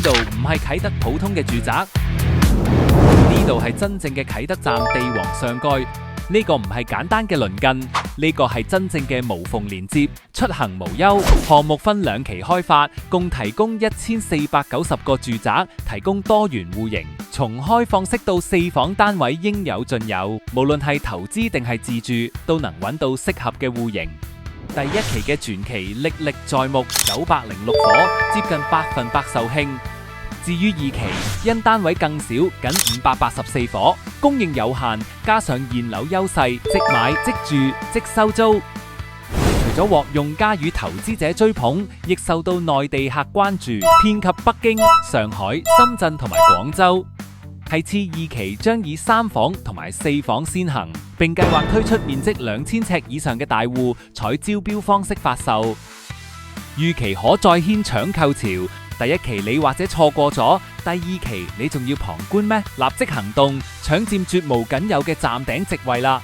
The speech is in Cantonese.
度唔係啟德普通嘅住宅，呢度係真正嘅啟德站地王上蓋。呢個唔係簡單嘅鄰近，呢個係真正嘅無縫連接，出行無憂。項目分2期開發，共提供1490個住宅，提供多元戶型，從開放式到4房單位應有盡有。無論係投資定係自住，都能揾到適合嘅戶型。第1期嘅傳奇歷歷在目，906伙，接近100%受罄。至於2期，因單位更少，僅584伙，供應有限，加上現樓優勢，即買即住即收租。除咗獲用家與投資者追捧，亦受到內地客關注，遍及北京、上海、深圳同埋廣州。係次2期將以3房同埋4房先行，並計劃推出面積2000尺以上嘅大戶，採招標方式發售。預期可再掀搶購潮。第1期你或者錯過咗，第2期你仲要旁觀咩？立即行動，搶佔絕無僅有嘅站頂席位啦！